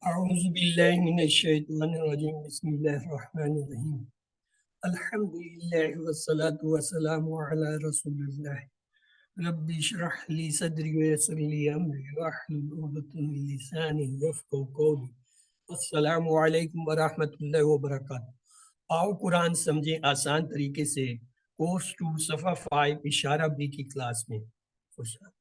اعوذ باللہ من الشیطان الرجیم بسم اللہ الرحمن الرحیم الحمدللہ والصلاة والسلام علی رسول اللہ رب اشرح لی صدری ویسر لی امری واحلل عقدۃ من لسانی یفقہوا قولی السلام علیکم ورحمۃ اللہ وبرکاتہ۔ آؤ قرآن سمجھیں آسان طریقے سے کورس 2 صفحہ 5 اشارہ بی کی کلاس میں خوش آمدید۔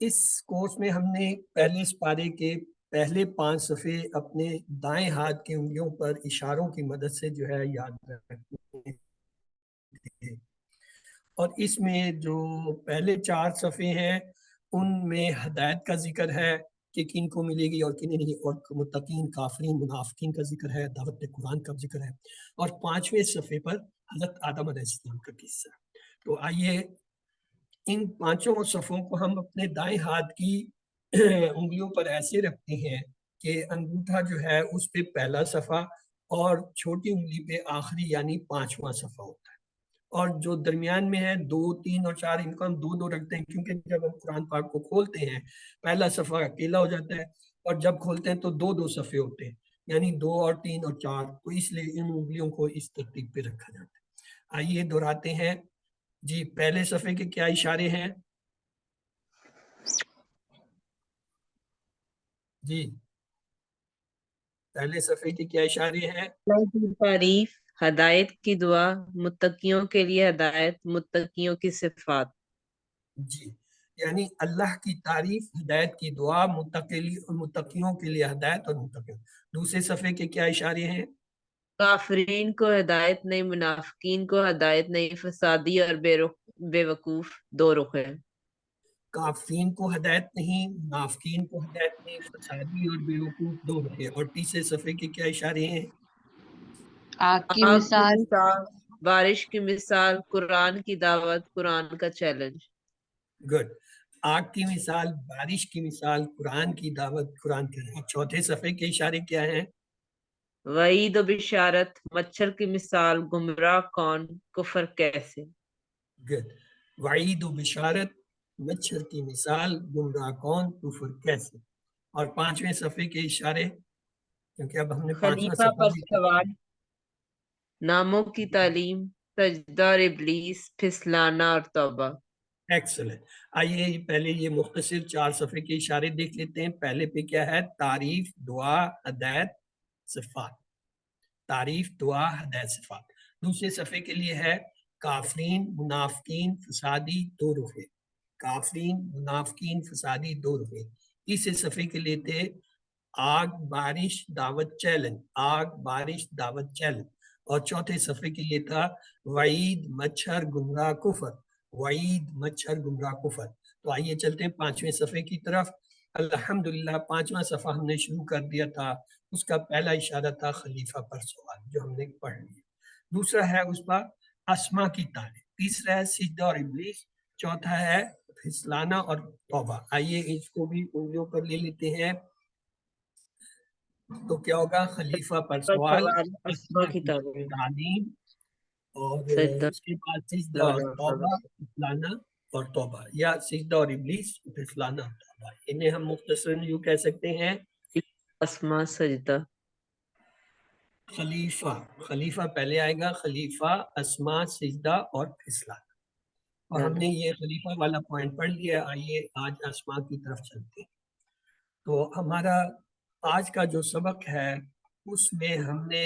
اس کورس میں ہم نے پہلے سپارے کے پہلے 5 صفحے اپنے دائیں ہاتھ کی انگلیوں پر اشاروں کی مدد سے جو ہے یاد رکھنے تھے، اور اس میں جو پہلے 4 صفحے ہیں ان میں ہدایت کا ذکر ہے کہ کن کو ملے گی اور کنہیں نہیں، اور متقین، کافرین، منافقین کا ذکر ہے، دعوت قرآن کا ذکر ہے، اور 5ویں صفحے پر حضرت آدم علیہ السلام کا قصہ۔ تو آئیے ان 5 صفوں کو ہم اپنے دائیں ہاتھ کی انگلیوں پر ایسے رکھتے ہیں کہ انگوٹھا جو ہے اس پہ پہلا صفحہ اور چھوٹی انگلی پہ آخری یعنی 5واں صفحہ ہوتا ہے، اور جو درمیان میں ہے 2، 3 اور 4 ان کو ہم 2 رکھتے ہیں، کیونکہ جب ہم قرآن پاک کو کھولتے ہیں پہلا صفحہ اکیلا ہو جاتا ہے، اور جب کھولتے ہیں تو 2 صفحے ہوتے ہیں، یعنی 2 اور 3 اور 4، تو اس لیے ان انگلیوں کو اس ترتیب پہ رکھا جاتا ہے۔ آئیے دہراتے ہیں جی۔ پہلے صفحے کے کیا اشارے ہیں جی؟ پہلے صفحے کے کیا اشارے ہیں؟ اللہ کی تعریف، ہدایت کی دعا، متقیوں کے لیے ہدایت، متقیوں کی صفات۔ جی، یعنی اللہ کی تعریف، ہدایت کی دعا، متقیوں کے لیے ہدایت اور متقیوں۔ دوسرے صفحے کے کیا اشارے ہیں؟ کافرین کو ہدایت نہیں، منافقین کو ہدایت نہیں، فسادی اور بے وقوف دو رخ ہیں۔ کافرین کو ہدایت نہیں، منافقین کو ہدایت نہیں، فسادی اور بیوقوف دو رہے۔ اور تیسرے صفحے کے کیا اشارے ہیں؟ آگ کی آگ کی مثال، مثال، بارش کی مثال، قرآن کی دعوت، قرآن کا چیلنج۔ گڈ۔ آگ کی مثال، بارش کی مثال، قرآن کی دعوت، قرآن کے۔ اور چوتھے صفحے کے اشارے کیا ہیں؟ وعید و بشارت، مچھر کی مثال، گمراہ کون، کفر کیسے۔ گڈ۔ وعید و بشارت، مچھر کی مثال، گمراہ کون، کفر کیسے۔ اور 5ویں صفحے کے اشارے، کیونکہ اب ہم نے 5واں خلیفہ صفحہ پر بھی سوال، ناموں کی تعلیم، سجدہ اور ابلیس، پھسلانا اور توبہ۔ ایکسلنٹ۔ آئیے پہلے یہ مختصر 4 صفحے کے اشارے دیکھ لیتے ہیں۔ پہلے پہ کیا ہے؟ تعریف، دعا، ہدایت، صفات۔ تعریف، دعا، ہدایت، صفات۔ دوسرے صفحے کے لیے ہے کافرین، منافقین، فسادی، دو رخے۔ کافرین، منافقین، فسادی، دو رخے۔ تیسرے صفحے کے لیے تھے آگ، بارش، دعوت، چیلنج۔ آگ، بارش، دعوت، چیلنج۔ اور چوتھے صفحے کے لیے تھا وعید، مچھر، گمراہ، کفر۔ وعید، مچھر، گمراہ، کفر۔ تو آئیے چلتے ہیں 5ویں صفحے کی طرف۔ الحمدللہ 5واں صفحہ ہم نے شروع کر دیا تھا۔ اس کا پہلا اشارہ تھا خلیفہ پر سوال، جو ہم نے پڑھ لیا۔ دوسرا ہے اس پر اسما کی تعریف۔ تیسرا ہے سجدہ اور ابلیس۔ چوتھا ہے پھسلانا اور توبہ۔ آئیے اس کو بھی انگلیوں پر لے لیتے ہیں۔ تو کیا ہوگا؟ خلیفہ پر سوال، اسما اسما کی کی تعلیم، تعلیم، اور سجدہ، اس کے بعد سجدہ اور پھسلانا اور توبہ، توبہ۔ پھسلانا اور توبہ، یا سجدہ اور ابلیس، پھسلانا اور توبہ۔ انہیں ہم مختصراً یوں کہہ سکتے ہیں اسما، سجدہ۔ خلیفہ۔ خلیفہ پہلے آئے گا، خلیفہ، اسما، سجدہ اور پھسلانا۔ اور ہم نے یہ خلیفہ والا پوائنٹ پڑھ لیا۔ آئیے آج اسما کی طرف چلتے ہیں۔ تو ہمارا آج کا جو سبق ہے اس میں ہم نے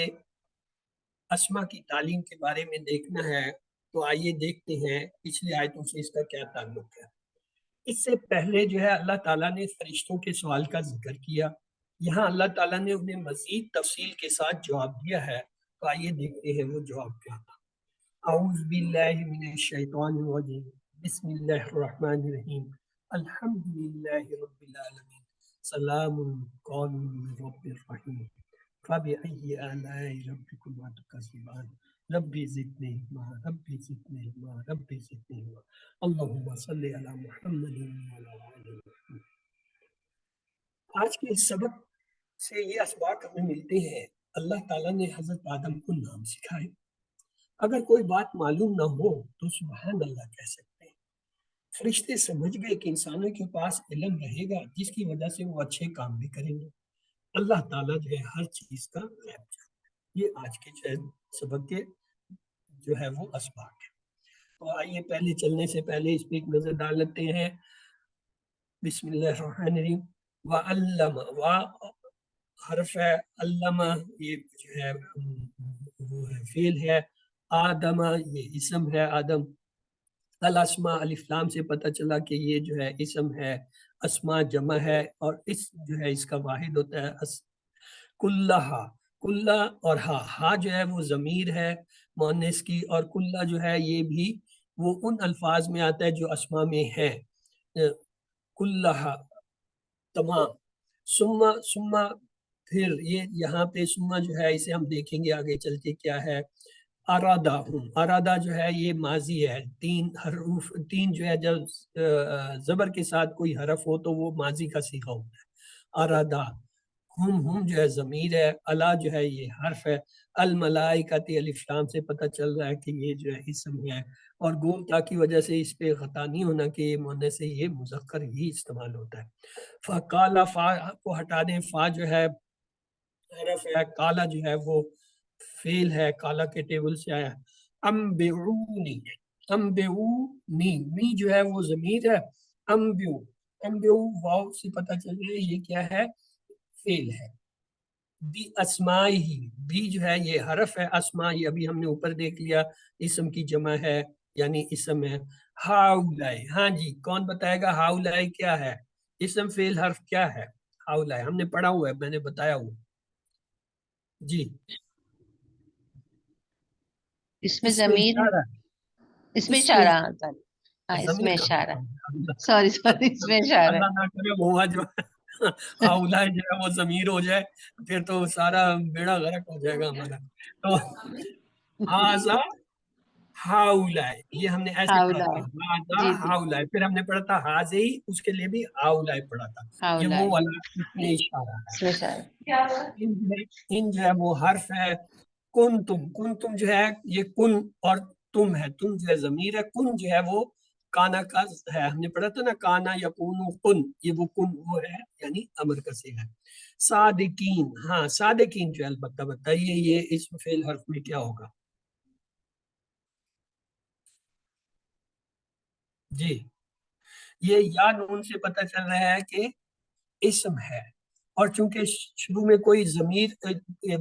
اسما کی تعلیم کے بارے میں دیکھنا ہے۔ تو آئیے دیکھتے ہیں پچھلی آیتوں سے اس کا کیا تعلق ہے۔ اس سے پہلے جو ہے اللہ تعالیٰ نے فرشتوں کے سوال کا ذکر کیا، یہاں اللہ تعالیٰ نے انہیں مزید تفصیل کے ساتھ جواب دیا ہے۔ تو آئیے دیکھتے ہیں وہ جواب کیا تھا۔ اعوذ باللہ من الشیطان الرجیم، بسم اللہ الرحمن الرحیم، الحمدللہ رب العالمین، سلام قول من رب الرحیم، فبأي آلاء ربكما تكذبان، ربي زدني علما، ربي زدني علما، ربي زدني علما، اللهم صل على محمد وعلى آل محمد۔ آج کے اس سبق سے یہ اسباق ہمیں ملتے ہیں۔ اللہ تعالیٰ نے حضرت آدم کو نام سکھائے۔ اگر کوئی بات معلوم نہ ہو تو سبحان اللہ کہہ سکتے ہیں، فرشتے سمجھ گئے کہ انسانوں کے پاس علم رہے گا جس کی وجہ سے وہ اچھے کام بھی کریں گے. اللہ تعالیٰ جو ہے ہر چیز کا غیب جانتا ہے. یہ آج کے جو ہے سبق کے جو ہے وہ اسباق ہے. تو آئیے پہلے چلنے سے پہلے اس پہ ایک نظر ڈال لیتے ہیں. بسم اللہ الرحمن الرحیم. وَعَلَّمَ حرف ہے، علامہ یہ جو ہے وہ ہے فعل ہے، آدم یہ اسم ہے آدم. الاسماء الف لام سے پتہ چلا کہ یہ جو ہے اسم ہے، اسماء جمع ہے اور اس جو ہے اس کا واحد ہوتا ہے کلہا. کلہ اور ہا جو ہے وہ ضمیر ہے مؤنث کی، اور کلہ جو ہے یہ بھی وہ ان الفاظ میں آتا ہے جو اسماء میں ہے. کلہا تمام. ثم پھر یہ یہاں پہ ثم جو ہے اسے ہم دیکھیں گے آگے چل کے کیا ہے. ارادہ ہوں، ارادہ جو ہے یہ ماضی ہے. تین جو ہے جب زبر کے ساتھ کوئی حرف ہو تو وہ ماضی کا صیغہ ہوتا ہے. ارادہ. ہم جو ہے ضمیر ہے. الا جو ہے یہ حرف ہے. الملائکۃ الف لام سے پتہ چل رہا ہے کہ یہ جو ہے اسم ہے، اور گول تا کی وجہ سے اس پہ خطا نہیں ہونا کہ یہ مؤنث سے یہ مذکر ہی استعمال ہوتا ہے. فقال فا کو ہٹا دیں. فا جو ہے حرف ہے، کالا جو ہے وہ فعل ہے، کالا کے ٹیبل سے آیا. انبئونی. انبئونی می جو ہے وہ ضمیر ہے. انبئو. انبئو واو سے پتہ چل رہا ہے یہ کیا ہے، فعل ہے. بی اسمائی ہی، بی جو ہے یہ حرف ہے. اسمائی ابھی ہم نے اوپر دیکھ لیا اسم کی جمع ہے یعنی اسم ہے. ہاؤلائی. ہاں جی کون بتائے گا ہاؤلائی کیا ہے؟ اسم فعل حرف کیا ہے ہاؤلائی؟ ہم نے پڑھا ہوا ہے، میں نے بتایا ہوا جی. اس میں ضمیر ہے، اشارہ. اس میں اس میں اشارہ. ہاں اس ضمیر میں کا اشارہ. سوری اس میں اشارہ. اللہ نہ کرے وہ جو ہاؤلائی جو ہے وہ ضمیر ہو جائے پھر تو سارا بیڑا غرق ہو جائے گا ہمارا. تو ہاذا ہاؤلائی یہ ہم نے ایسے پڑھا تھا. ہاذا جی ہاؤلائی. پھر ہم نے پڑھا تھا ہاذی، اس کے لیے بھی ہاؤلائی پڑھا تھا. یہ وہ ہاؤلائی والا اس میں اشارہ ہے. اس میں اشارہ. ان جو ہے وہ حرف ہے. کن تم. کن تم جو ہے یہ کن اور تم ہے. تم جو ہے ضمیر ہے. کن جو ہے وہ کانا کا ہے. ہم نے پڑھا تھا نا کانا یکون کن، یہ وہ کن وہ ہے یعنی امر کا صیغہ ہے. صادقین. ہاں صادقین جو ہے البتہ بتائیے یہ اسم فعل حرف میں کیا ہوگا جی. یہ یا نون سے پتہ چل رہا ہے کہ اسم ہے، اور چونکہ شروع میں کوئی ضمیر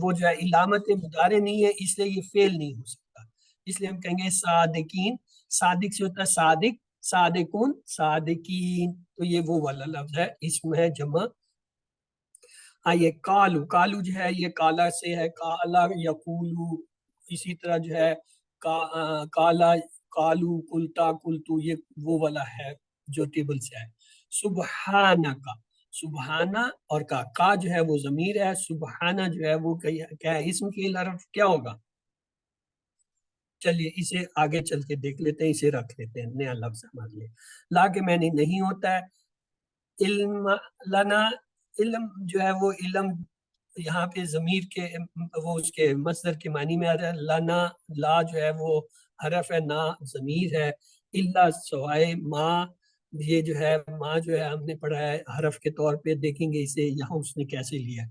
وہ جو ہے علامت مضارع نہیں ہے اس لیے یہ فعل نہیں ہو سکتا. اس لیے ہم کہیں گے صادقین. صادق سے ہوتا ہے صادق، صادقون، صادقین. تو یہ وہ والا لفظ ہے، اسم ہے جمع. آئیے کالو. کالو جو ہے یہ کالا سے ہے. کالا یقولو. اسی طرح جو ہے کالا کالو کلتا کلتو، یہ وہ والا ہے جو ٹیبل سے ہے. سبحانہ کا. سبحانہ اور کا جو ہے وہ ضمیر ہے. سبحانہ جو ہے وہ کیا ہے اسم کی حرف کیا ہوگا. چلیے اسے آگے چل کے دیکھ لیتے ہیں، اسے رکھ لیتے ہیں نیا لفظ ہمارے لیے. لا کے معنی نہیں ہوتا ہے. علم لنا. علم جو ہے وہ علم یہاں پہ ضمیر کے وہ اس کے مصدر کے معنی میں آ رہا ہے. لنا لا جو ہے وہ حرف ہے، نا ضمیر ہے. الا سوائے ما، یہ جو ہے ما جو ہے ہم نے پڑھا ہے حرف کے طور پہ. دیکھیں گے اسے یہاں اس نے کیسے لیا.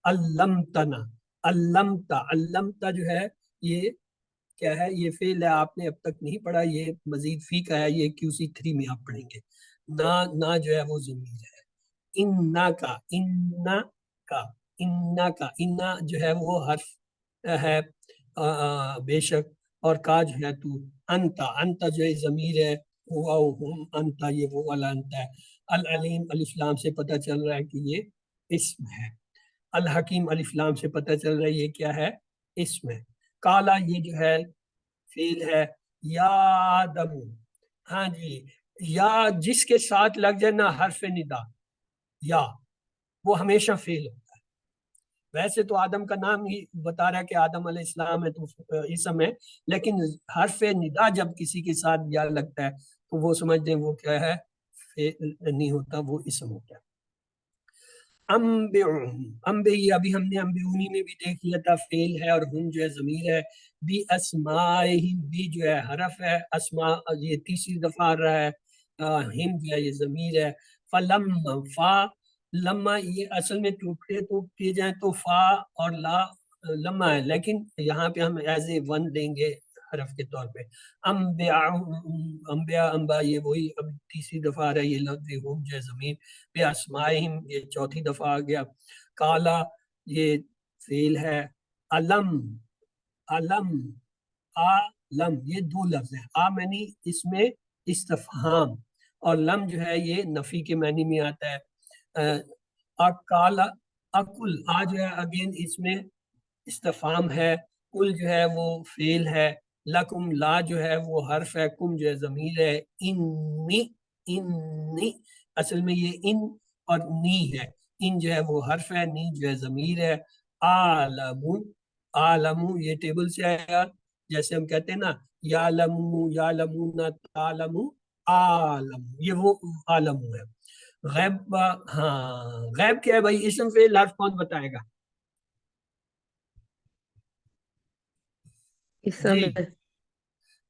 علمتنا. علمتا. علمتا جو ہے یہ کیا ہے، یہ فعل ہے. آپ نے اب تک نہیں پڑھا، یہ مزید فی کا ہے، یہ QC3 میں آپ پڑھیں گے. نا جو ہے وہ ضمیر ہے. انا کا. انا کا. انا کا. انا جو ہے وہ حرف ہے بے شک، اور کا جو ہے تو. انتا. انتا جو ہے ضمیر ہے. ہوا ہم انتا، یہ وہ والا انتا ہے. العلیم الف لام سے پتہ چل رہا ہے کہ یہ اسم ہے. الحکیم الف لام سے پتہ چل رہا ہے یہ کیا ہے، اسم ہے. کالا یہ جو ہے فعل ہے. یا آدم. ہاں جی یا جس کے ساتھ لگ جائے نا حرف ندا یا، وہ ہمیشہ فعل ہوتا ہے. ویسے تو آدم کا نام ہی بتا رہا ہے کہ آدم علیہ السلام ہے تو اسم ہے، لیکن حرف ندا جب کسی کے ساتھ یا لگتا ہے تو وہ سمجھ دیں وہ کیا ہے، فعل نہیں ہوتا، وہ اسم ہوتا ہے. انبئی ابھی ہم نے انبیونی میں بھی دیکھ لیا تھا فعل ہے، اور ہم جو ہے ضمیر ہے. بی اسمائہم. بی جو ہے حرف ہے. اسماء یہ تیسری دفعہ آ رہا ہے. ہم جو ہے یہ ضمیر ہے. فلما فا لما یہ اصل میں ٹوٹے تو کیے جائیں تو فا اور لا لما ہے، لیکن یہاں پہ ہم ایز اے ون دیں گے حرف کے طور پہ. انبیاء انبا یہ وہی اب تیسری دفعہ آ رہا ہے یہ لفظ ہم جو ہے ضمیر. بے اسمائہم یہ چوتھی دفعہ آ گیا. کالا یہ فعل ہے. علم علم لم یہ دو لفظ ہیں. معنی اس میں استفہام اور لم جو ہے یہ نفی کے معنی میں آتا ہے. اکالا اکل جو ہے اگین اس میں استفہام ہے. کل جو ہے وہ فعل ہے. لکم لا جو ہے وہ حرف ہے. کم جو ہے ضمیر ہے. انی اصل میں یہ ان اور نی ہے. ان جو ہے وہ حرف ہے. نی جو ہے ضمیر ہے. عالم یہ ٹیبل سے آیا، جیسے ہم کہتے ہیں نا یعلمون تعلم عالم، یہ وہ عالم ہے. غیب ہاں غیب کیا ہے بھائی؟ اسم فعل حرف کون بتائے گا؟ اسم جی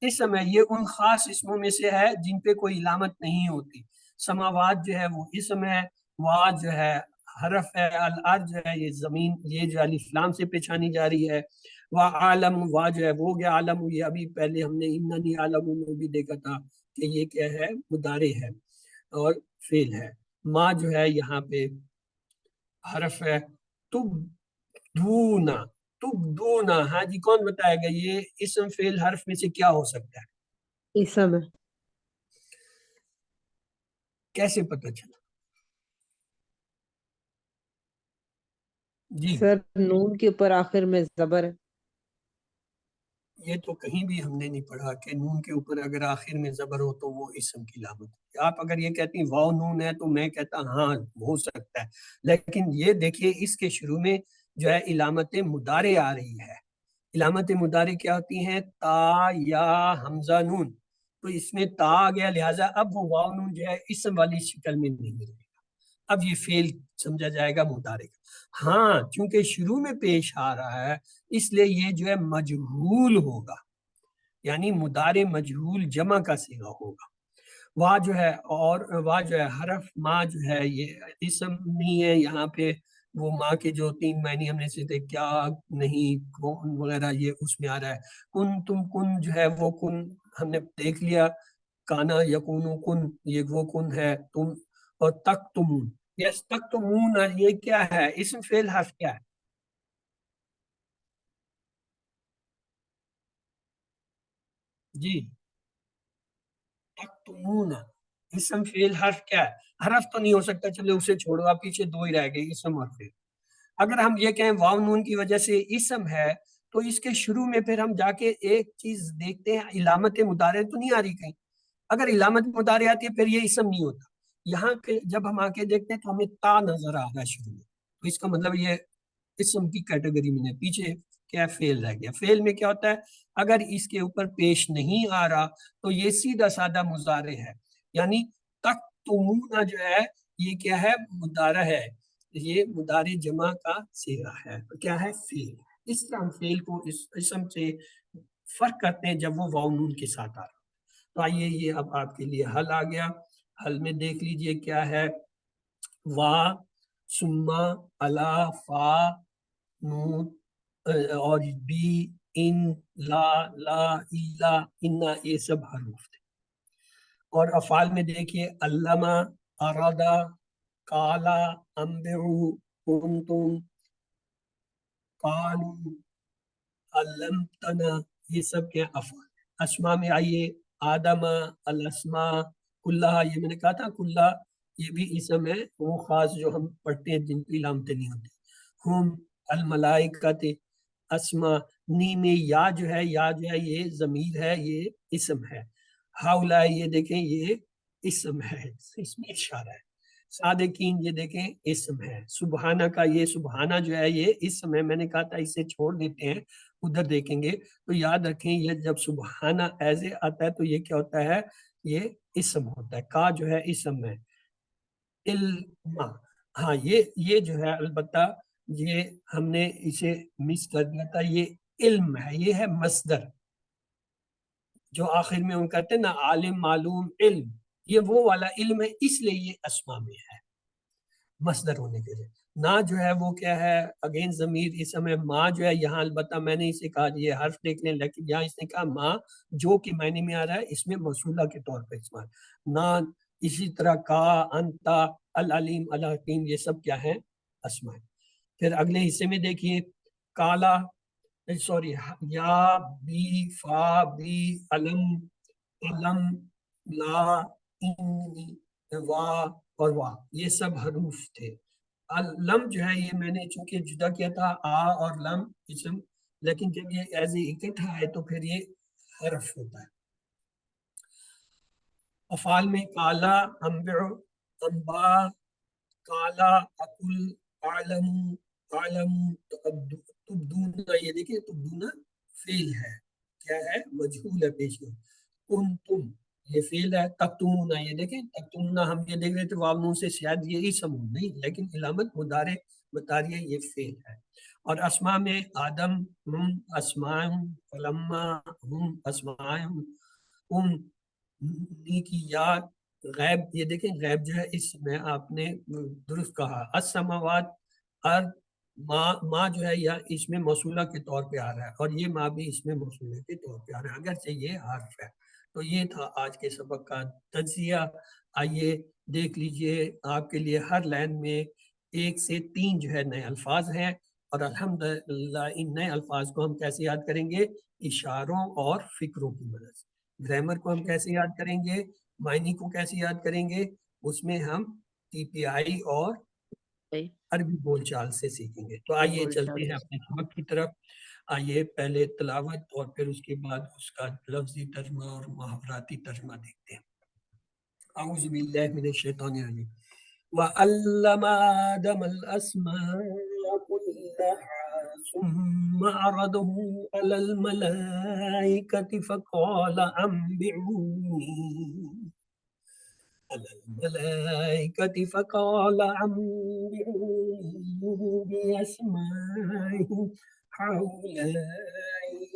اسم ہے. یہ ان خاص اسموں میں سے ہے جن پہ کوئی علامت نہیں ہوتی. سماوات جو ہے وہ اسم ہے. وا جو ہے حرف ہے. الارض جو ہے یہ زمین، یہ جو الف لام سے پہچانی جا رہی ہے. عالم وا جو ہے وہ گیا. عالم یہ ابھی پہلے ہم نے اننی عالم میں بھی دیکھا تھا کہ یہ کیا ہے؟ مضارع ہے اور فعل ہے. ما جو ہے یہاں پہ حرف ہے. تبدونا تبدونا ہاں جی کون بتائے گا یہ اسم فعل حرف میں سے کیا ہو سکتا ہے؟ اسم ہے. کیسے پتہ چلا؟ جی سر نون کے اوپر آخر میں زبر ہے. یہ تو کہیں بھی ہم نے نہیں پڑھا کہ نون کے اوپر اگر آخر میں زبر ہو تو وہ اسم کی علامت ہے. آپ اگر یہ کہتی ہیں واو نون ہے تو میں کہتا ہاں ہو سکتا ہے، لیکن یہ دیکھیے اس کے شروع میں جو ہے علامت مضارع آ رہی ہے. علامت مضارع کیا ہوتی ہیں؟ تا یا حمزہ نون. تو اس میں تا آ گیا، لہٰذا اب وہ واو نون جو ہے اسم والی شکل میں نہیں رہے گا. اب یہ فعل سمجھا جائے گا مضارع کا. ہاں چونکہ شروع میں پیش آ رہا ہے اس لیے یہ جو ہے مجہول ہوگا، یعنی مضارع مجہول جمع کا صیغہ ہوگا. وا جو ہے اور وا جو ہے حرف. ما جو ہے یہ اسم نہیں ہے، یہاں پہ وہ ماں کے جو تین معنی ہم نے سیکھے کیا نہیں کون وغیرہ یہ اس میں آ رہا ہے. کن تم کن جو ہے وہ کن ہم نے دیکھ لیا. کانا یکونو کن یہ وہ کن ہے. تم اور تک تمون یس تک تمون یہ کیا ہے؟ اسم فعل حرف کیا ہے؟ جی تکتمون اسم فعل حرف کیا ہے؟ حرف تو نہیں ہو سکتا، چلے اسے چھوڑو، آپ پیچھے دو ہی رہ گئے اسم اور فعل. اگر ہم یہ کہیں واو نون کی وجہ سے اسم ہے تو اس کے شروع میں پھر ہم جا کے ایک چیز دیکھتے ہیں علامت مضارع تو نہیں آ رہی کہیں. اگر علامت مضارع آتی ہے پھر یہ اسم نہیں ہوتا. یہاں پہ جب ہم آ کے دیکھتے ہیں تو ہمیں تا نظر آ رہا ہے شروع میں، تو اس کا مطلب یہ اسم کی کیٹیگری میں پیچھے کیا فعل رہ گیا. فعل میں کیا ہوتا ہے؟ اگر اس کے اوپر پیش نہیں آ رہا تو یہ سیدھا سادہ مضارع ہے. یعنی تک تمون جو ہے یہ کیا ہے؟ مضارع ہے. یہ مضارع جمع کا صیغہ ہے. تو کیا ہے؟ فعل. اس طرح ہم فعل کو اس اسم سے فرق کرتے ہیں جب وہ واو نون کے ساتھ آ رہا. تو آئیے یہ اب آپ کے لیے حل آ گیا. حل میں دیکھ لیجئے کیا ہے. وا سما الا فا نون اور بی ان لا لا ایلا انا یہ سب حروف تھے. اور افعال میں دیکھیے علامہ ارادہ کالا انبعو کنتم قالوا علمتنا یہ سب کیا افعال. اسماء میں آئیے آدم الاسماء کلھا یہ میں نے کہا تھا کلھا یہ بھی اسم ہے وہ خاص جو ہم پڑھتے ہیں جن کی علامتیں نہیں ہوتی. ہم الملائکۃ اسماء نی میں یا جو ہے یہ ضمیر ہے یہ اسم ہے. ہاؤلا یہ دیکھیں یہ اسم ہے اس میں اشارہ ہے. صادقین یہ دیکھیں اسم ہے. سبحانہ کا یہ سبحانہ جو ہے یہ اسم ہے. میں نے کہا تھا اسے چھوڑ دیتے ہیں ادھر دیکھیں گے تو یاد رکھیں یہ جب سبحانہ ایسے آتا ہے تو یہ کیا ہوتا ہے؟ یہ اسم ہوتا ہے. کا جو ہے اسم ہے. علم ہاں یہ جو ہے البتہ یہ ہم نے اسے مس کر دیا تھا. یہ علم ہے، یہ ہے مصدر جو آخر میں ہم کہتے ہیں نا عالم معلوم علم، یہ وہ والا علم ہے، اس لیے یہ اسما میں ہے مصدر ہونے کے لیے. نہ جو ہے وہ کیا ہے اگین ضمیر اس میں ماں جو ہے یہاں البتہ میں نے اسے کہا یہ حرف دیکھ لیں، لیکن یہاں اس نے کہا ماں جو کہ معنی میں آ رہا ہے اس میں موصولہ کے طور پہ استعمال. نہ اسی طرح کا، انتا، العلیم، الحکیم، یہ سب کیا ہے اسماء. پھر اگلے حصے میں دیکھیے کالا، سوری، یا، بی، فا، بی، علم، علم، لا، انی، وا اور وا، یہ سب حروف تھے. لم جو ہے یہ میں نے چونکہ جدا کیا تھا آ اور لم اسم، لیکن جب یہ ایز اے اکٹھا ہے تو پھر یہ حرف ہوتا ہے. افعال میں کالا، انبع، انبا، کالا، اکل، عالم، عالم، تبدون، یہ دیکھیں تبدون فعل ہے، کیا ہے مجہول ہے پیش میں. کنتم یہ فعل ہے. تکتمون یہ دیکھیں تکتمون ہم یہ دیکھ رہے تھے واو نون سے شاید یہ اسم نہیں، لیکن علامت مضارع بتا رہی ہے یہ فعل ہے. اور اسماء میں آدم، ہم، اسماءہم، فلما، ہم، اسماءہم، کی یاد، غیب، یہ دیکھیں غیب جو ہے اس میں آپ نے درست کہا. السماوات، ارض، ماں جو ہے یا اس میں موصولہ کے طور پہ آ رہا ہے، اور یہ ماں بھی اس میں موصولہ کے طور پہ آ رہا ہے اگرچہ یہ حرف ہے. تو یہ تھا آج کے سبق کا تجزیہ. آئیے دیکھ لیجئے آپ کے لیے ہر لائن میں 1 سے 3 جو ہے نئے الفاظ ہیں، اور الحمدللہ ان نئے الفاظ کو ہم کیسے یاد کریں گے؟ اشاروں اور فکروں کی مدد سے. گرامر کو ہم کیسے یاد کریں گے؟ معنی کو کیسے یاد کریں گے؟ اس میں ہم ٹی پی آئی اور عربی بول چال سے سیکھیں گے. تو آئیے چلتے ہیں اپنے سبق کی طرف. آئیے پہلے تلاوت اور پھر اس کے بعد اس کا لفظی ترجمہ اور محاوراتی ترجمہ دیکھتے ہیں. اعوذ باللہ من الشیطان الرجیم. وَعَلَّمَ آدَمَ الْأَسْمَاءَ كُلَّهَا ثُمَّ عَرَضَهُمْ عَلَى الْمَلَائِكَةِ فَقَالَ أنبئوني بأسماء هؤلاء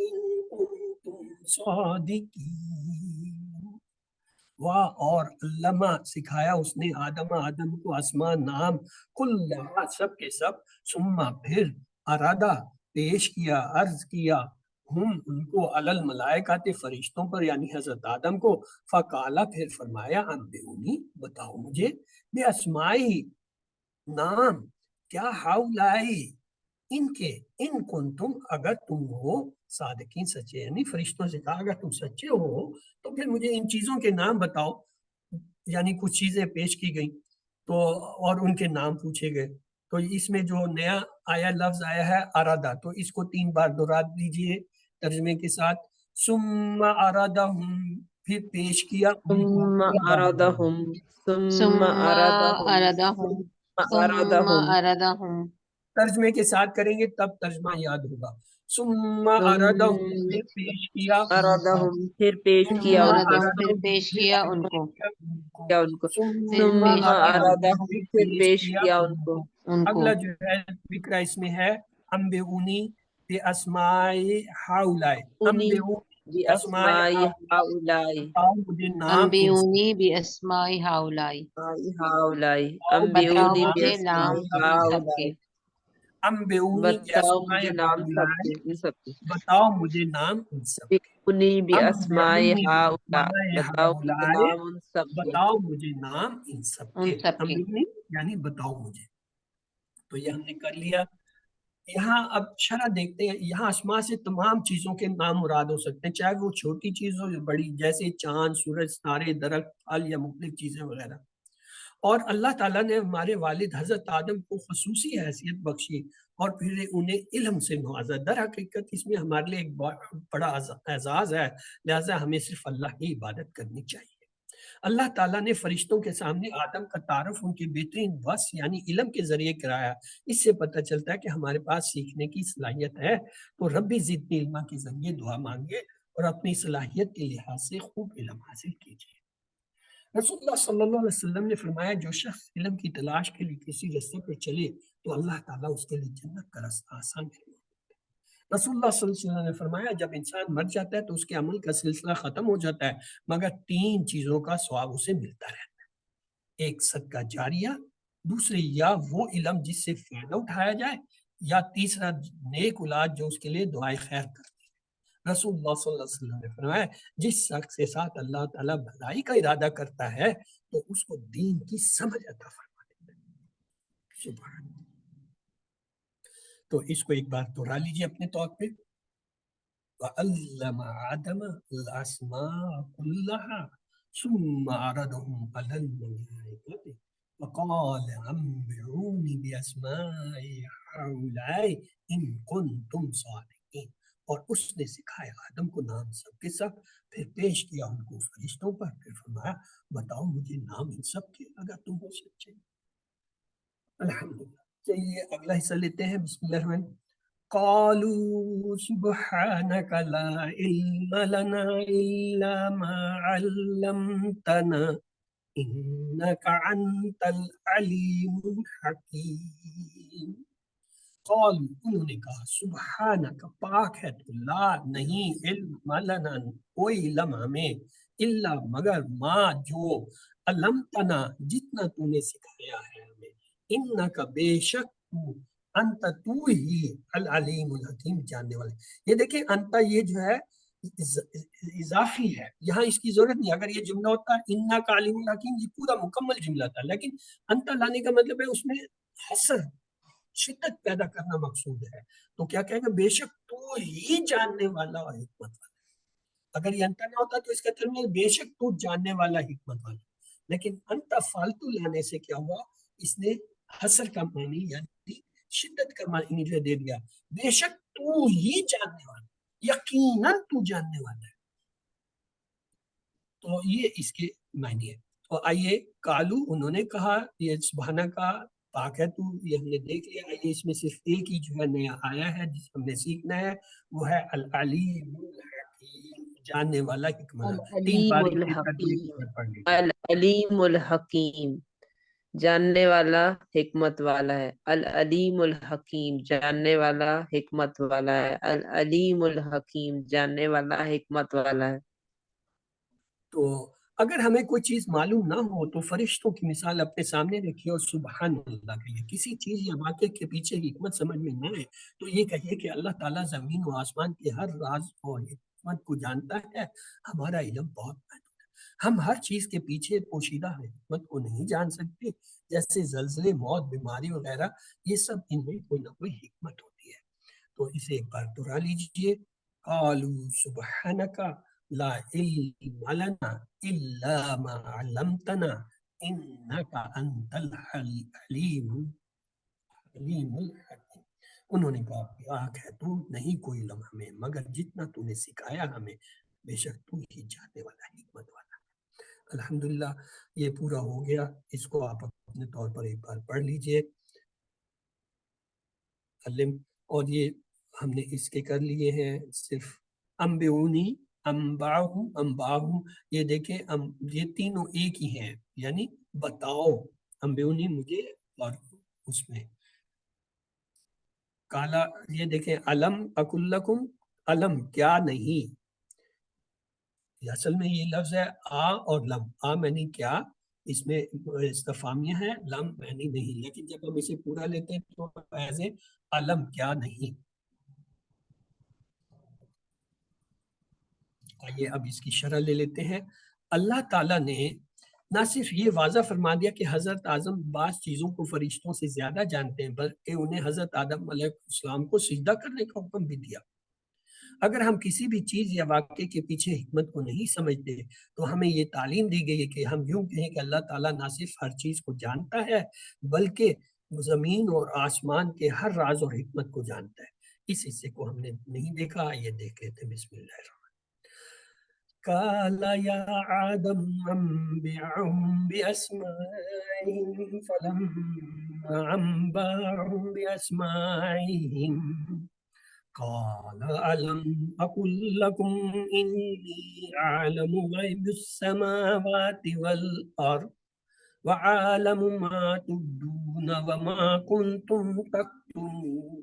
إن كنتم صادقين. اور علامہ سکھایا اس نے آدم کو اسماء نام کلہا سب کے سب، ثم پھر ارادہ پیش کیا، عرض کیا، ہم ان کو علی الملائکہ فرشتوں پر یعنی حضرت آدم کو. فقالا پھر فرمایا انبئونی بتاؤ مجھے، بے اسمائی نام، کیا ہاؤلائی ان کے، ان کنتم اگر تم ہو صادقین سچے، یعنی فرشتوں سے کہا اگر تم سچے ہو تو پھر مجھے ان چیزوں کے نام بتاؤ. یعنی کچھ چیزیں پیش کی گئیں تو اور ان کے نام پوچھے گئے. تو اس میں جو نیا آیا لفظ آیا ہے ارادہ، تو اس کو 3 بار دہرا دیجئے ترجمے کے ساتھ. ثم ارادہم پھر پیش کیا، ثم أرادهم ثم أرادهم أردهم ثم أردهم. ترجمے کے ساتھ کریں گے تب ترجمہ یاد ہوگا. ثم ثم اردہم پھر پیش کیا، أرادهم پھر پیش ثم کیا ان کو، أردهم پھر پیش کیا ان کو. کیا ان کو ثم پھر ثم پیش کیا أرادهم پھر پیش کیا ان کو. ان کو. اگلا جو ہے فکرہ اس میں ہے انبئونی باسماء ہؤلاء. انبئونی باسماء بأسماء هؤلاء بتاؤ مجھے نام ان انبئونی بأسماء هؤلاء. هؤلاء بتاؤ انبئونی مجھے نام بأسماء ان سب هؤلاء. کے. انبئونی بتاؤ باسماء مجھے نام سب ہؤلاء، کے، ان سب کے. بتاؤ مجھے نام ان سب کے. انبئونی بأسماء انبئونی هؤلاء، باسماء بتاؤ مجھے ہؤلاء، نام ان سب کے. بتاؤ مجھے نام ان سب ان کے. سب کے. انبئونی یعنی بتاؤ مجھے. تو یہ ہم نے کر لیا. یہاں اب شرح دیکھتے ہیں. یہاں اسماء سے تمام چیزوں کے نام مراد ہو سکتے ہیں، چاہے وہ چھوٹی چیز ہو یا بڑی، جیسے چاند، سورج، ستارے، درخت، پھل یا مختلف چیزیں وغیرہ. اور اللہ تعالیٰ نے ہمارے والد حضرت آدم کو خصوصی حیثیت بخشی اور پھر انہیں علم سے نوازا. در حقیقت اس میں ہمارے لیے ایک بڑا اعزاز ہے، لہٰذا ہمیں صرف اللہ کی عبادت کرنی چاہیے. اللہ تعالیٰ نے فرشتوں کے سامنے آدم کا تعارف ان کے بہترین وصف یعنی علم کے ذریعے کرایا. اس سے پتہ چلتا ہے کہ ہمارے پاس سیکھنے کی صلاحیت ہے، تو ربی زدنی علما کے ذریعے دعا مانگے اور اپنی صلاحیت کے لحاظ سے خوب علم حاصل کیجیے. رسول اللہ صلی اللہ علیہ وسلم نے فرمایا جو شخص علم کی تلاش کے لیے کسی راستے پر چلے تو اللہ تعالیٰ اس کے لیے جنت کا راستہ آسان کرے. رسول اللہ صلی اللہ علیہ وسلم نے فرمایا جب انسان مر جاتا ہے تو اس کے عمل کا سلسلہ ختم ہو جاتا ہے مگر 3 چیزوں کا ثواب اسے ملتا رہتا ہے، ایک صدقہ جاریہ، دوسرے یا وہ علم جس سے فائدہ اٹھایا جائے، یا تیسرا نیک اولاد جو اس کے لیے دعائے خیر کرتی ہے۔ رسول اللہ صلی اللہ علیہ وسلم نے فرمایا جس شخص کے ساتھ اللہ تعالیٰ بھلائی کا ارادہ کرتا ہے تو اس کو دین کی سمجھ عطا فرما دیتا ہے۔ سبحان اللہ۔ تو اس کو ایک بار دہرا لیجیے اپنے طور پہ، وَعَلَّمَ آدَمَ الْأَسْمَاءَ كُلَّهَا ثُمَّ عَرَضَهُمْ عَلَى الْمَلَائِكَةِ وَقَالَ أَنبِئُونِي بِأَسْمَاءِ هَؤُلَاءِ إِن كُنتُمْ صَادِقِينَ، اور اس نے سکھایا آدم کو نام سب کے سب، پھر پیش کیا ان کو فرشتوں پر، پھر فرمایا بتاؤ مجھے نام ان سب کے اگر تم ہو سچے۔ الحمدللہ۔ چلیے اگلا حصہ لیتے ہیں، بسم اللہ الرحمن الرحیم۔ قالوا سبحانك لا علم لنا إلا ما علمتنا إنك أنت العليم الحكيم۔ قالوا انہوں نے کہا سبحانک پاک ہے تو، لا نہیں، علم لنا کوئی علم ہمیں، الا مگر ما جو، علمتنا جتنا تو نے سکھایا ہے ہمیں، انک بے شک تو، انت تو ہی، العلیم الحکیم جاننے والے۔ یہ دیکھیں انت یہ جو ہے اضافی ہے، یہاں اس کی ضرورت نہیں، اگر یہ جملہ ہوتا انک علیم الحکیم یہ پورا مکمل جملہ تھا، لیکن انت لانے کا مطلب ہے اس میں حصر شدت پیدا کرنا مقصود ہے، تو کیا کہے گا بے شک تو ہی جاننے والا اور حکمت والا۔ اگر یہ انت نہ ہوتا تو اس کا ترجمہ بے شک تو جاننے والا حکمت والا، لیکن انت فالتو لانے سے کیا ہوا، اس نے حصر کا معنی یعنی شدت کا معنی جو دے دیا، بے شک تو ہی جاننے والا، یقیناً تو جاننے والا ہے، تو یہ اس کے معنی ہے۔ اور آئیے کالو انہوں نے کہا، یہ سبحانہ کا پاک ہے تو، یہ ہم نے دیکھ لیا، آئیے اس میں صرف ایک ہی جو ہے نیا آیا ہے جس ہم نے سیکھنا ہے، وہ ہے العلیم الحکیم جاننے والا حکمت۔ 3 العلیم بار اس کی ترجمے الحکیم، کی پڑھ لیجیے۔ العلیم الحکیم جاننے والا حکمت والا ہے، العلیم الحکیم جاننے والا حکمت والا ہے، العلیم الحکیم جاننے والا حکمت والا ہے۔ تو اگر ہمیں کوئی چیز معلوم نہ ہو تو فرشتوں کی مثال اپنے سامنے رکھیے اور سبحان اللہ کہیے، کسی چیز یا واقعے کے پیچھے حکمت سمجھ میں نہ آئے تو یہ کہیے کہ اللہ تعالیٰ زمین و آسمان کے ہر راز اور حکمت کو جانتا ہے، ہمارا علم بہت محدود ہے، ہم ہر چیز کے پیچھے پوشیدہ حکمت کو نہیں جان سکتے، جیسے زلزلے، موت، بیماری وغیرہ، یہ سب ان میں کوئی نہ کوئی حکمت ہوتی ہے۔ تو اسے ایک بار دہرا لیجیے، قالوا سبحانک لا علم لنا الا ما علمتنا انک انت الحلیم الحکیم۔ انہوں نے کہا پاک ہے تو، نہیں کوئی علم ہمیں مگر جتنا تو نے سکھایا ہمیں، بے شک تو ہی جاننے والا حکمت والا۔ الحمدللہ یہ پورا ہو گیا، اس کو آپ اپنے طور پر ایک بار پڑھ لیجئے۔ اور یہ ہم نے اس کے کر لیے ہیں صرف انبئونی، انباہو، انباہو، یہ دیکھیں یہ تینوں ایک ہی ہیں، یعنی بتاؤ، انبئونی مجھے، اور اس میں کالا، یہ دیکھیں علم اقل لکم، علم کیا نہیں، اصل میں یہ لفظ ہے آ اور لم، آ معنی کیا، اس میں استفہامیہ ہے، لم معنی نہیں، لیکن جب ہم اسے پورا لیتے ہیں تو ایسے علم کیا نہیں۔ آئیے اب اس کی شرح لے لیتے ہیں۔ اللہ تعالیٰ نے نہ صرف یہ واضح فرما دیا کہ حضرت اعظم بعض چیزوں کو فرشتوں سے زیادہ جانتے ہیں، بلکہ انہیں حضرت آدم علیہ السلام کو سجدہ کرنے کا حکم بھی دیا۔ اگر ہم کسی بھی چیز یا واقعے کے پیچھے حکمت کو نہیں سمجھتے تو ہمیں یہ تعلیم دی گئی ہے کہ ہم یوں کہیں کہ اللہ تعالیٰ نہ صرف ہر چیز کو جانتا ہے بلکہ زمین اور آسمان کے ہر راز اور حکمت کو جانتا ہے۔ اس حصے کو ہم نے نہیں دیکھا، یہ دیکھ لیتے ہیں۔ بسم اللہ الرحمن قال یا آدم انبئهم بأسمائهم فلما انبأهم بأسمائهم قال ألم أقل لكم إني أعلم غيب السماوات والأرض وأعلم ما تبدون وما كنتم تكتمون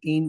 3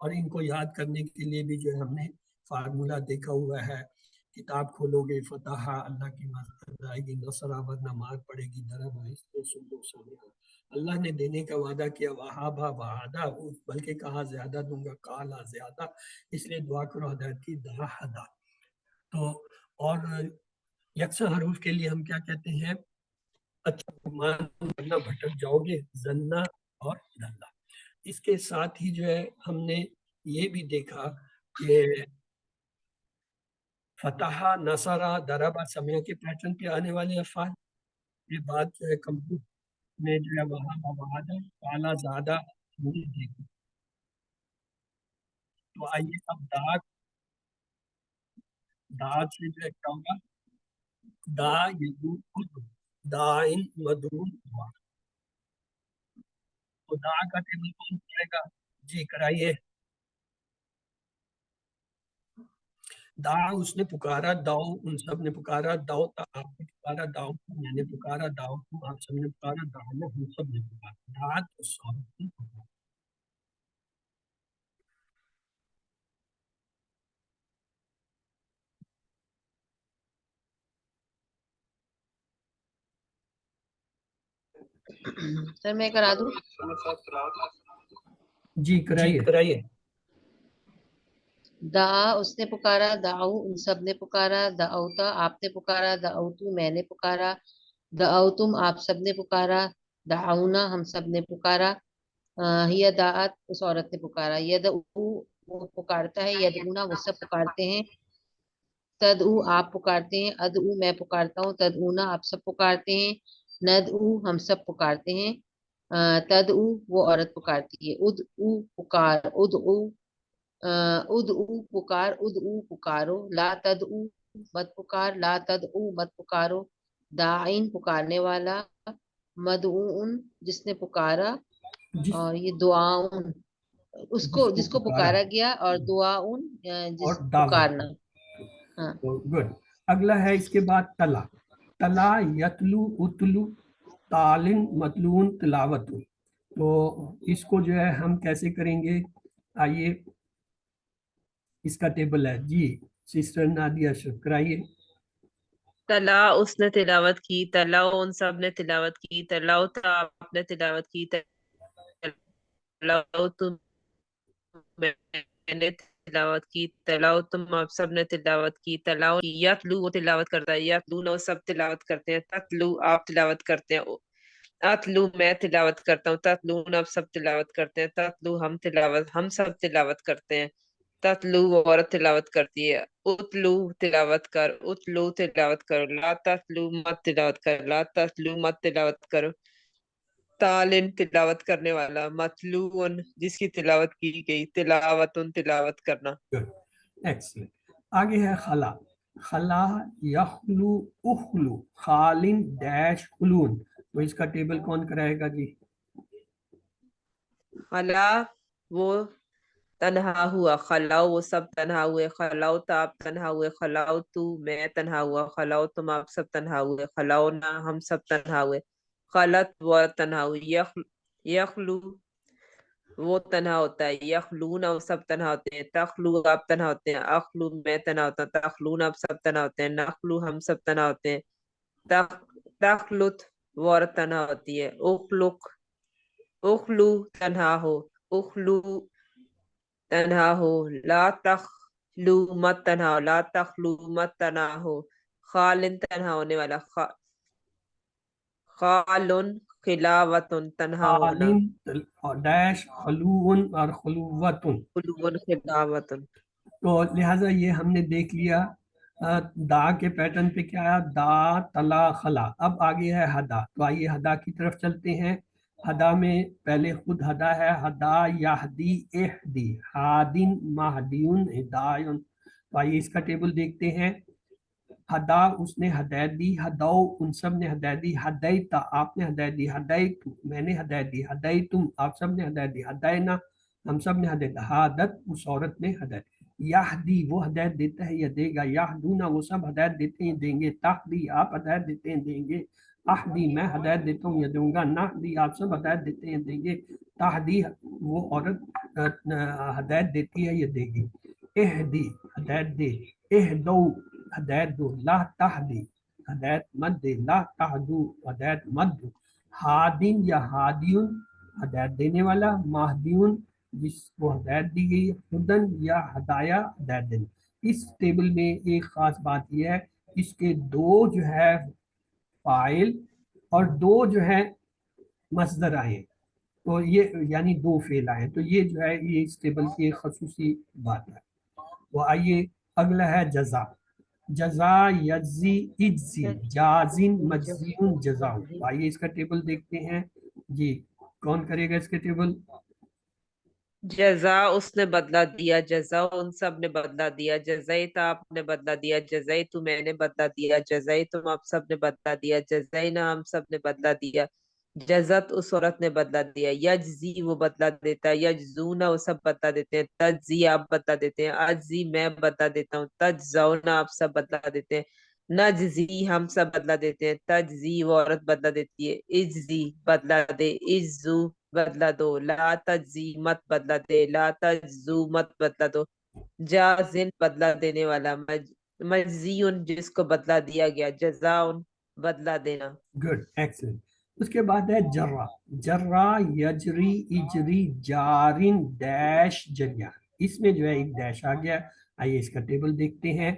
اور ان کو یاد کرنے کے لیے بھی جو ہے ہم نے فارمولہ دیکھا ہوا ہے. کتاب کھولو گے فتح اللہ کی مدد آئے گی، نصر ورنہ مار پڑے گی، درب اللہ نے دینے کا وعدہ کیا، وہابا وعدہ، بلکہ کہا زیادہ دوں گا، کالا زیادہ، اس لیے دعا کرو ہدایت کی، دا ہدا. تو اور یکساں حروف کے لیے ہم کیا کہتے ہیں؟ اچھا گمان ورنہ بھٹک جاؤ گے، زنہ اور دلہ. اس کے ساتھ ہی جو ہے ہم نے یہ بھی دیکھا کہ فتح، نصرہ، دربہ سمیع کے پیٹرن پہ آنے والے افعال. یہ بات جو ہے کمپیوٹر میں جو ہے وہاں وعدہ، کالا زیادہ نہیں دیکھی. تو آئیے اب داغ سے جو ہے کیا ہوگا؟ دا یدو دائن مدعون ہوا. تو دا کا ٹیبل کون کرے گا؟ جی کرائیے. دا اس نے پکارا، داؤ ان سب نے پکارا، داؤ تا آپ نے پکارا، داؤ میں نے پکارا، داؤ تم آپ سب نے پکارا، داؤ ہم سب نے پکارا. دعا تو سب نے پکارا. سر میں کرا دوں؟ جی کرائیے. دعا اس نے پکارا، دعو ان سب نے پکارا، دعوتا آپ نے پکارا، دعوتو میں نے پکارا، دعوتم آپ سب نے پکارا، دعونا ہم سب نے پکارا، ہیا دعات اس عورت نے پکارا، یدعو وہ پکارتا ہے، یدعونا وہ سب پکارتے ہیں، تدعو آپ پکارتے ہیں، ادعو میں پکارتا ہوں، تدعونا آپ سب پکارتے ہیں، ندعو ہم سب پکارتے ہیں، تدعو وہ عورت پکارتی ہے، ادعو پکار، ادعو ادعو پکار، ادعو پکارو، لا تدعو مت پکار، لا تدعو مت پکارو، داعین پکارنے والا، مدعون جس نے پکارا، اور یہ دعاؤن اس کو جس کو پکارا گیا، اور دعاؤن جس پکارنا. ہاں گڈ. اگلا ہے اس کے بعد تلا. تلا یتلو اتلو تالن متلون تلاوت. تو اس کو جو ہے ہم کیسے کریں گے؟ آئیے اس کا ٹیبل ہے. جی سسٹر نادیہ اشرف کرائیے. تلا اس نے تلاوت کی، تلاؤ ان سب نے تلاوت کی، تلاؤ تا آپ نے تلاوت کی، تلاؤ تم میں نے تلاوت کی، تلاؤ تم آپ سب نے تلاوت کی، تلاؤ یتلو وہ تلاوت کرتا ہے، یتلو نو سب تلاوت کرتے ہیں، تتلو آپ تلاوت کرتے ہیں، اتلو میں تلاوت کرتا ہوں، تتلون آپ سب تلاوت کرتے ہیں، تتلو ہم سب تلاوت کرتے ہیں، تتلو وہ عورت تلاوت کرتی ہے، اتلو تلاوت کر، اتلو تلاوت کرو، لا تتلو مت تلاوت کر، لا تتلو مت تلاوت کرو، تالن تلاوت کرنے والا، متلون جس کی تلاوت کی گئی، تلاوتن تلاوت کرنا. ایکسلنٹ. آگے ہے خلا. خلا یخلو اخلو خالن ڈیش خلون. تو اس کا ٹیبل کون کرائے گا؟ جی خلا وہ تنہا ہوا، خلاؤ وہ سب تنہا ہوئے، خلاؤ تا آپ تنہا ہوئے، خلاؤ تو میں تنہا ہوا، خلاؤ تم آپ سب تنہا ہوئے، خلاؤ نا ہم سب تنہا ہوئے، خلط وہ تنہا ہوئی، یخلو وہ تنہا ہوتا ہے، یخلون وہ سب تنہا ہوتے ہیں، تخلو آپ تنہا ہوتے ہیں، اخلو میں تنہا ہوتا ہوں، تخلون آپ سب تنہا ہوتے ہیں، نخلو ہم سب تنہا ہوتے ہیں، تخلط وہ عورت تنہا ہوتی ہے، اخلق اخلو تنہا ہو، اخلو تنہا ہو، لا تخلو مت تنہا ہو، لا تخلو مت تنہا ہو، خالن تنہا ہونے والا، خالن خلاوتن تنہا ہونا، خالن ڈیش خلون اور خلوتن. خلون خلاوتن. تو لہٰذا یہ ہم نے دیکھ لیا دا کے پیٹرن پہ کیا آیا، دا تلا خلا. اب آگے ہے ہدا. تو آئیے ہدا کی طرف چلتے ہیں. ہدا میں پہلے خود ہدا ہے، ہدا یہدی اہدی، ہادن مہدیون ہدایون. تو آئیے اس کا ٹیبل دیکھتے ہیں. ہدا اس نے ہدایت دی، ہداؤ ان سب نے ہدایت دی، ہدایتا آپ نے ہدایت دی، ہدایت میں نے ہدایت دی، ہدایتم آپ سب نے ہدایت دی، ہداینا ہم سب نے ہدایت دی، ہادت اس عورت نے ہدایت. یہدی وہ ہدایت دیتا ہے یا دے گا، یہدونا وہ سب ہدایت دیتے ہیں دیں گے، تہدی آپ ہدایت دیتے ہیں دیں گے، اہدی میں ہدایت دیتا ہوں یا دوں گا، نہدی آپ سب ہدایت دیتے ہیں دیں گے، تہدی وہ عورت ہدایت دیتی ہے یا دے گی، اہدی ہدایت دے، اہدو ہدایت دو، لا تہدی ہدایت مت دے، لا تہدو ہدایت مت دو، ہادین یا ہادیون ہدایت دینے والا، مہدیون جس کو ہدایت دی گئی، ہدن یا ہدایہ ہدایت دینا۔ اس ٹیبل میں ایک خاص بات یہ ہے، اس کے دو جو ہے فاعل اور دو جو ہے مصدر آئے، تو یہ یعنی دو فعل آئے، تو یہ جو ہے یہ اس ٹیبل کی ایک خصوصی بات ہے۔ وہ آئیے اگلا ہے جزا، جزا یجزی اجزی جازن مجزیون جزاؤ، تو آئیے اس کا ٹیبل دیکھتے ہیں جی، کون کرے گا اس کا ٹیبل؟ جزا اس نے بدلہ دیا، جزا ان سب نے بدلہ دیا، جزائی تا آپ نے بدلہ دیا، جزائی تو میں نے بدلہ دیا، جزائی تم آپ سب نے بدلہ دیا، جزائی نا ہم سب نے بدلہ دیا، جزت اس عورت نے بدلہ دیا، یجزی وہ بدلہ دیتا ہے، یجزونا وہ سب بدلہ دیتے ہیں، تجزی آپ بدلہ دیتے ہیں، اجزی میں بدلہ دیتا ہوں، تجزونا آپ سب بدلہ دیتے ہیں، نجزی ہم سب بدلہ دیتے ہیں، تجزی وہ عورت بدلہ دیتی ہے، اجزی بدلہ دے، اجزو بدلہ دو، لا تجزی مت بدلہ دے، لا تجزو مت بدلہ دو، جازن بدلہ دینے والا، مجزیون جس کو بدلہ دیا گیا، جزاؤن بدلہ دینا۔ Good excellent. اس کے بعد ہے جرا، جرا یجری اجری جارن ڈیش جریان، اس میں جو ہے ایک ڈیش آ گیا، آئیے اس کا ٹیبل دیکھتے ہیں۔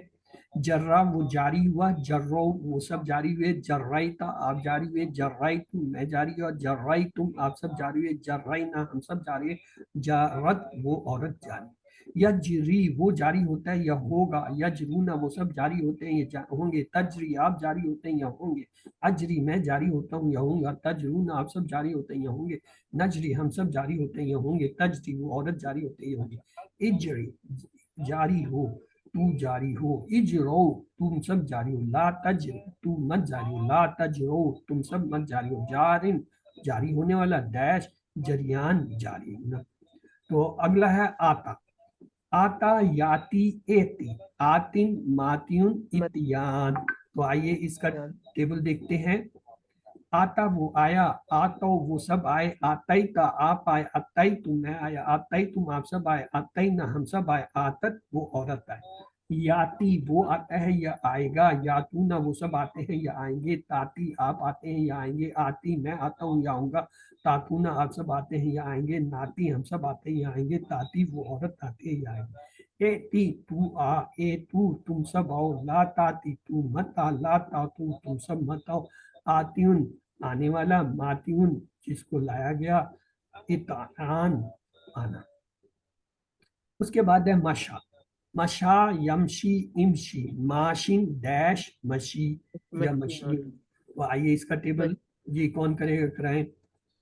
جرا وہ جاری ہوا، جرو وہ سب جاری ہوئے، جرائی تا آپ جاری ہوئے، جرائی تم میں جاری ہوا، جرائی تم آپ سب جاری ہوئے، جرائی نا ہم سب جاری ہوئے، جارت وہ عورت جاری، یجری وہ جاری ہوتا ہے یا ہوگا، یجرونا وہ سب جاری ہوتے ہیں یا ہوں گے، تجری آپ جاری ہوتے ہیں یا ہوں گے، اجری میں جاری ہوتا ہوں یا ہوں گا، تجرون آپ سب جاری ہوتے ہیں یا ہوں گے، نجری ہم سب جاری ہوتے ہیں یا ہوں گے، تجری وہ عورت جاری ہوتے ہیں یا ہوں گے، اجری جاری ہو تو جاری ہو، اجرو تم سب جاری ہو، لا تجر تم مت جاری ہو، لا تجرو تم سب مت جاری ہو، جارن جاری ہونے والا، ڈیش جریان جاری ہونا۔ تو اگلا ہے آتا، آتا یاتی ایتی، آتن ماتیون اتیان، تو آئیے اس کا ٹیبل دیکھتے ہیں۔ آتا وہ آیا، آتا وہ سب آئے، آتائی تا آپ آئے، آتائی تم میں آیا، آتائی تم آپ سب آئے، آتائی نہ ہم سب آئے، آتت وہ عورت آئے، یاتی وہ آتا ہے یا آئے گا، یاتونا وہ سب آتے ہیں یا آئیں گے، تاتی آپ آتے ہیں یا آئیں گے، آتی میں آتا ہوں یا آؤں گا، تاتونا آپ سب آتے ہیں یا آئیں گے، ناتی ہم سب آتے ہیں یا آئیں گے، تاتی وہ عورت آتے ہیں یا آئیں گے، اے تی تو آ، اے تو تم سب آؤ، لا تاتی تو مت آ، لا تاتو تم سب مت آؤ، آتیون آنے والا، ماتیون جس کو لایا گیا، اتعان آنا۔ اس کے بعد ہے مشا، مشا یمشی امشی، ماشن ڈیش مشی یا مشی، تو آئیے اس کا ٹیبل جی کون کرے گا، کرائیں۔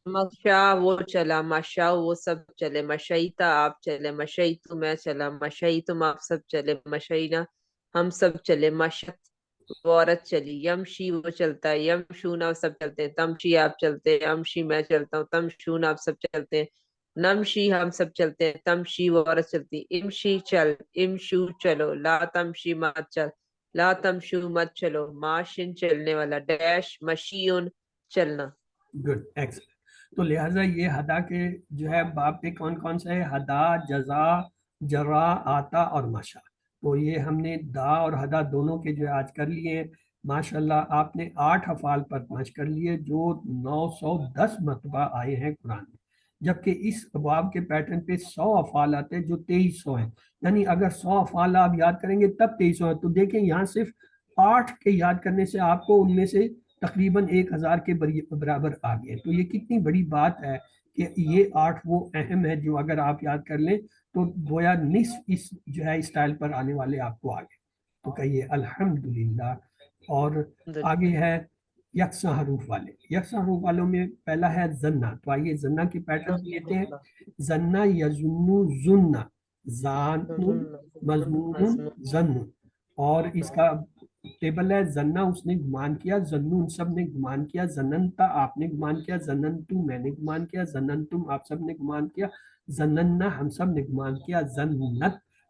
مشا وہ چلا، مشا وہ سب چلے، مشیتا آپ چلے، مشیتو میں چلا، مشیتم آپ سب چلے، مشینا ہم سب چلے، مشت وہ عورت چلی، یمشی وہ چلتا ہے، یمشونا وہ سب چلتے ہیں، تمشی آپ چلتے ہیں، یمشی میں چلتا ہوں، تمشونا آپ سب چلتے ہیں، نمشی ہم سب چلتے ہیں، تمشی وہ عورت چلتی، امشی چل، امشو چلو، لا تمشی مت چل، لا تمشو مت چلو، ماشن چلنے والا، ڈیش مشیون چلنا۔ Good excellent. تو لہٰذا یہ ہدا کے جو ہے باب پہ کون کون سے ہے، ہدا، جزا، جرا، آتا اور مشا، تو یہ ہم نے دا اور ہدا دونوں کے جو ہے آج کر لیے ہیں، ماشاءاللہ آپ نے 8 افعال پر مشق کر لیے جو 910 مرتبہ آئے ہیں قرآن میں، جبکہ اس ابواب کے پیٹرن پہ 100 افعال آتے ہیں جو 2300 ہیں، یعنی اگر 100 افعال آپ یاد کریں گے تب 2300 ہیں، تو دیکھیں یہاں صرف 8 کے یاد کرنے سے آپ کو ان میں سے تقریباً 1000 کے برابر آ گئے، تو یہ کتنی بڑی بات ہے کہ یہ 8 وہ اہم ہے جو اگر آپ یاد کر لیں تو گویا نصف اس جو ہے اسٹائل پر آنے والے آپ کو آگے، تو کہیے الحمدللہ۔ اور آگے ہے یکساں حروف والے، یکساں حروف والوں میں پہلا ہے زنہ، تو آئیے زنہ کی پیٹرن لیتے ہیں، زنہ یزنو زنہ، زانن مضمون زن، اور اس کا ٹیبل ہے زنہ اس نے گمان کیا، زنون سب نے گمان کیا، زننتا آپ نے گمان کیا، زننتو میں نے گمان کیا، زننتم آپ سب نے گمان کیا، زننا ہم سب نے گمان کیا، زنت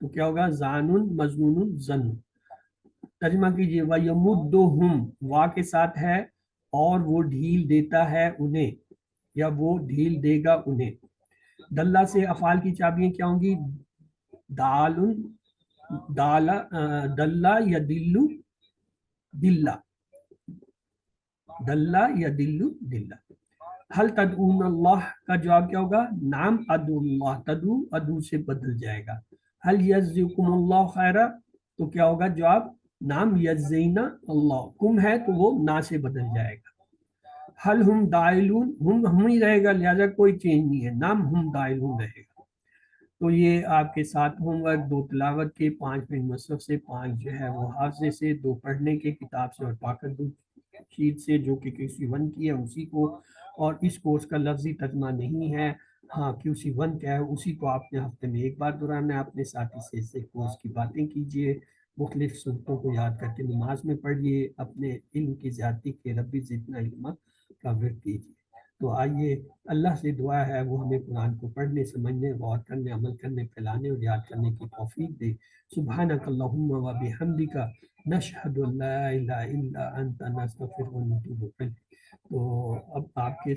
تو کیا ہوگا زانن مظنون زن. ترجمہ کیجیے وَيَمُدُّهُمْ وا کے ساتھ ہے اور وہ ڈھیل دیتا ہے انہیں یا وہ ڈھیل دے گا انہیں. دلہ سے افعال کی چابیاں کیا ہوں گی؟ دالن دالا دلہ یا دلو دلہ دلہ یا دلو دلہ. حل تدعون اللہ کا جواب کیا ہوگا؟ نام ادعو اللہ. تدعو ادعو سے بدل جائے گا. حل یجزیکم اللہ خیرہ تو کیا ہوگا جواب؟ نام یجزینا اللہ. کم ہے تو وہ نا سے بدل جائے گا. حل ہم دائلون ہم ہی رہے گا لہذا کوئی چینج نہیں ہے. نام ہم دائلون رہے گا. تو یہ آپ کے ساتھ ہوم ورک 2 تلاوت کے 5 منٹ مصحف سے 5 جو ہے وہ حافظے سے 2 پڑھنے کے کتاب سے اور پاکر شیٹ سے جو کہ QC1 کی ہے اسی کو. اور اس کورس کا لفظی ترجمہ نہیں ہے. ہاں QC1 کیا ہے اسی کو آپ نے ہفتے میں ایک بار دہرانا ہے. اپنے ساتھی سے کورس کی باتیں کیجیے. مختلف صورتوں کو یاد کر کے نماز میں پڑھیے. اپنے علم کی زیادتی کے ربی زدنا علما کا ورد کیجیے. تو آئیے اللہ سے دعا ہے وہ ہمیں قرآن کو پڑھنے سمجھنے غور کرنے عمل کرنے پھیلانے اور یاد کرنے کی توفیق دے. سبحانک اللہم و بحمدک نشہد ان لا الہ الا انت نستغفرک و نتوب الیک. تو اب آپ کے